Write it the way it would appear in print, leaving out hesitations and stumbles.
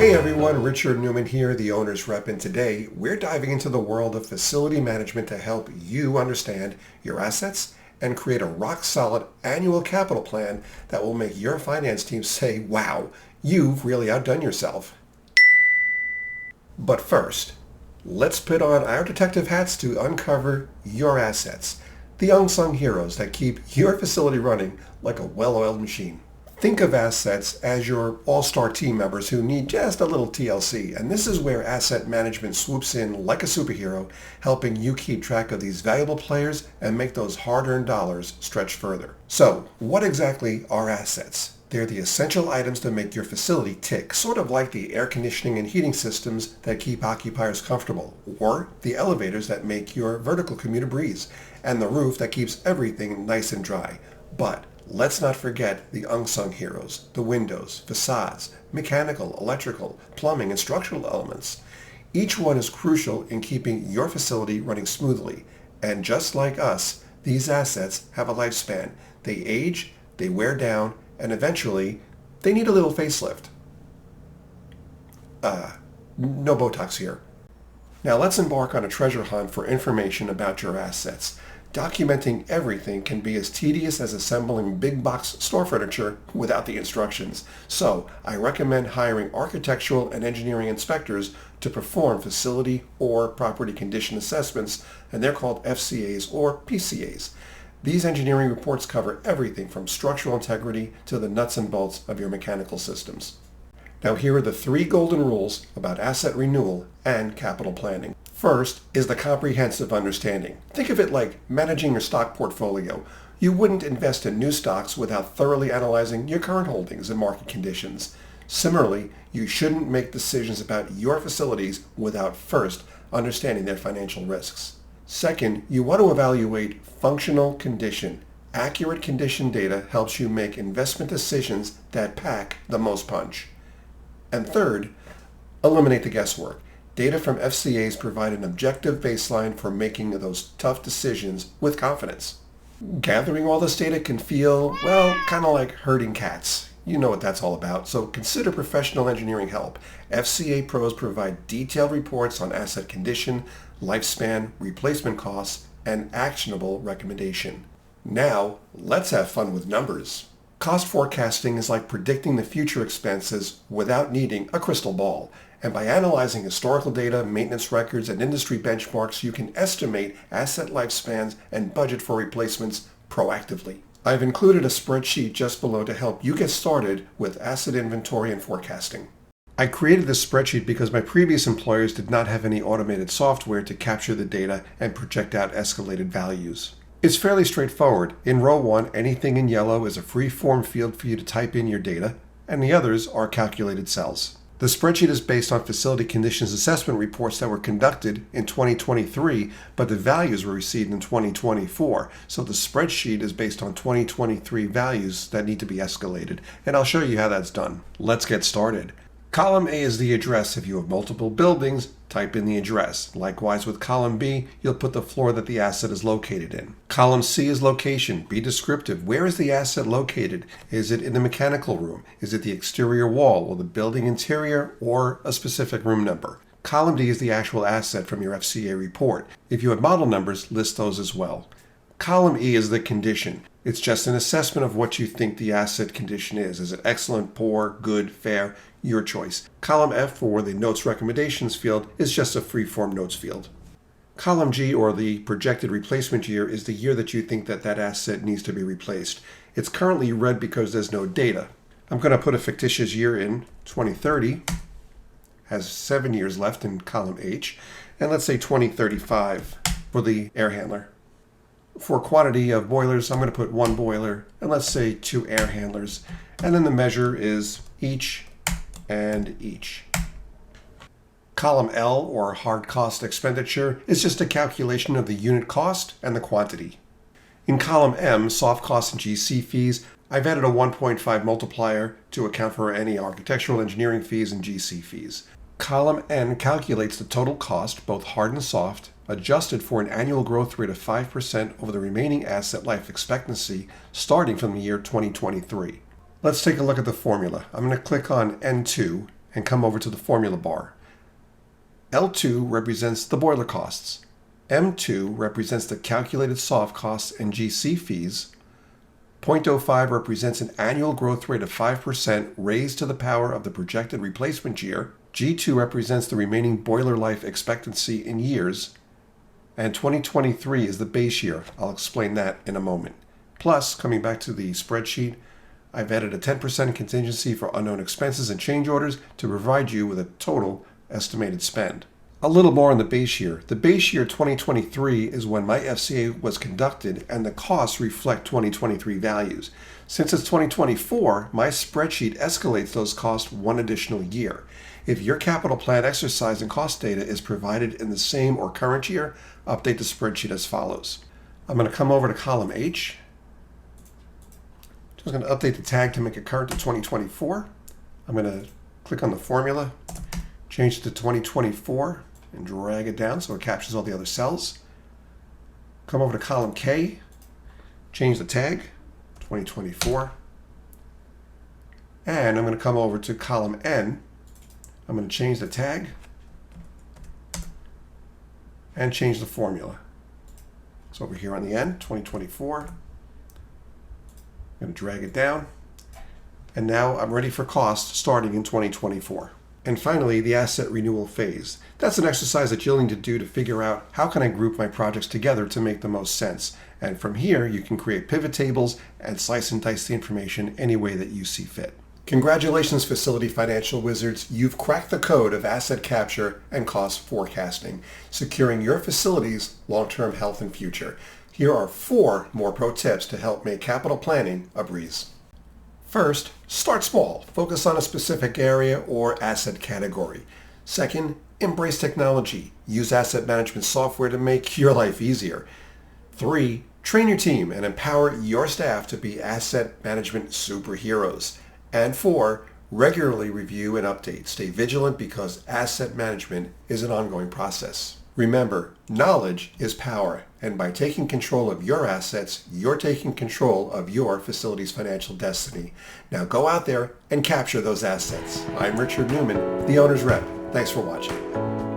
Hey everyone, Richard Newman here, the owner's rep, and today we're diving into the world of facility management to help you understand your assets and create a rock-solid annual capital plan that will make your finance team say, wow, you've really outdone yourself. But first, let's put on our detective hats to uncover your assets, the unsung heroes that keep your facility running like a well-oiled machine. Think of assets as your all-star team members who need just a little TLC, and this is where asset management swoops in like a superhero, helping you keep track of these valuable players and make those hard-earned dollars stretch further. So, what exactly are assets? They're the essential items that make your facility tick, sort of like the air conditioning and heating systems that keep occupiers comfortable, or the elevators that make your vertical commute a breeze, and the roof that keeps everything nice and dry. But let's not forget the unsung heroes, the windows, facades, mechanical, electrical, plumbing, and structural elements. Each one is crucial in keeping your facility running smoothly. And just like us, these assets have a lifespan. They age, they wear down, and eventually, they need a little facelift. No Botox here. Now let's embark on a treasure hunt for information about your assets. Documenting everything can be as tedious as assembling big box store furniture without the instructions. So I recommend hiring architectural and engineering inspectors to perform facility or property condition assessments, and they're called FCAs or PCAs. These engineering reports cover everything from structural integrity to the nuts and bolts of your mechanical systems. Now here are the 3 golden rules about asset renewal and capital planning. First is the comprehensive understanding. Think of it like managing your stock portfolio. You wouldn't invest in new stocks without thoroughly analyzing your current holdings and market conditions. Similarly, you shouldn't make decisions about your facilities without first understanding their financial risks. Second, you want to evaluate functional condition. Accurate condition data helps you make investment decisions that pack the most punch. And third, eliminate the guesswork. Data from FCAs provide an objective baseline for making those tough decisions with confidence. Gathering all this data can feel, well, kind of like herding cats. You know what that's all about, so consider professional engineering help. FCA pros provide detailed reports on asset condition, lifespan, replacement costs, and actionable recommendation. Now, let's have fun with numbers. Cost forecasting is like predicting the future expenses without needing a crystal ball. And by analyzing historical data, maintenance records, and industry benchmarks, you can estimate asset lifespans and budget for replacements proactively. I've included a spreadsheet just below to help you get started with asset inventory and forecasting. I created this spreadsheet because my previous employers did not have any automated software to capture the data and project out escalated values. It's fairly straightforward. In row 1, anything in yellow is a free-form field for you to type in your data, and the others are calculated cells. The spreadsheet is based on facility conditions assessment reports that were conducted in 2023, but the values were received in 2024. So the spreadsheet is based on 2023 values that need to be escalated, and I'll show you how that's done. Let's get started. Column A is the address. If you have multiple buildings, type in the address. Likewise with column B, you'll put the floor that the asset is located in. Column C is location. Be descriptive. Where is the asset located? Is it in the mechanical room? Is it the exterior wall or the building interior or a specific room number? Column D is the actual asset from your FCA report. If you have model numbers, list those as well. Column E is the condition. It's just an assessment of what you think the asset condition is. Is it excellent, poor, good, fair? Your choice. Column F, for the notes recommendations field, is just a free-form notes field. Column G, or the projected replacement year, is the year that you think that asset needs to be replaced. It's currently red because there's no data. I'm going to put a fictitious year in, 2030, has 7 years left in column H, and let's say 2035 for the air handler. For quantity of boilers, I'm going to put 1 boiler, and let's say 2 air handlers, and then the measure is each and each. Column L, or hard cost expenditure, is just a calculation of the unit cost and the quantity. In column M, soft costs and GC fees, I've added a 1.5 multiplier to account for any architectural engineering fees and GC fees. Column N calculates the total cost, both hard and soft, adjusted for an annual growth rate of 5% over the remaining asset life expectancy starting from the year 2023. Let's take a look at the formula. I'm going to click on N2, and come over to the formula bar. L2 represents the boiler costs. M2 represents the calculated soft costs and GC fees. 0.05 represents an annual growth rate of 5% raised to the power of the projected replacement year. G2 represents the remaining boiler life expectancy in years. And 2023 is the base year. I'll explain that in a moment. Plus, coming back to the spreadsheet, I've added a 10% contingency for unknown expenses and change orders to provide you with a total estimated spend. A little more on the base year. The base year 2023 is when my FCA was conducted and the costs reflect 2023 values. Since it's 2024, my spreadsheet escalates those costs one additional year. If your capital plan exercise and cost data is provided in the same or current year, update the spreadsheet as follows. I'm going to come over to column H. Just going to update the tag to make it current to 2024. I'm going to click on the formula, change it to 2024, and drag it down so it captures all the other cells. Come over to column K, change the tag, 2024. And I'm going to come over to column N. I'm going to change the tag and change the formula. So over here on the end, 2024. I'm going to drag it down. And now I'm ready for cost starting in 2024. And finally, the asset renewal phase. That's an exercise that you'll need to do to figure out how can I group my projects together to make the most sense. And from here, you can create pivot tables and slice and dice the information any way that you see fit. Congratulations, Facility Financial Wizards. You've cracked the code of asset capture and cost forecasting, securing your facility's long-term health and future. Here are 4 more pro tips to help make capital planning a breeze. First, start small. Focus on a specific area or asset category. Second, embrace technology. Use asset management software to make your life easier. 3, train your team and empower your staff to be asset management superheroes. And 4, regularly review and update. Stay vigilant because asset management is an ongoing process. Remember, knowledge is power, and by taking control of your assets, you're taking control of your facility's financial destiny. Now go out there and capture those assets. I'm Richard Newman, the owner's rep. Thanks for watching.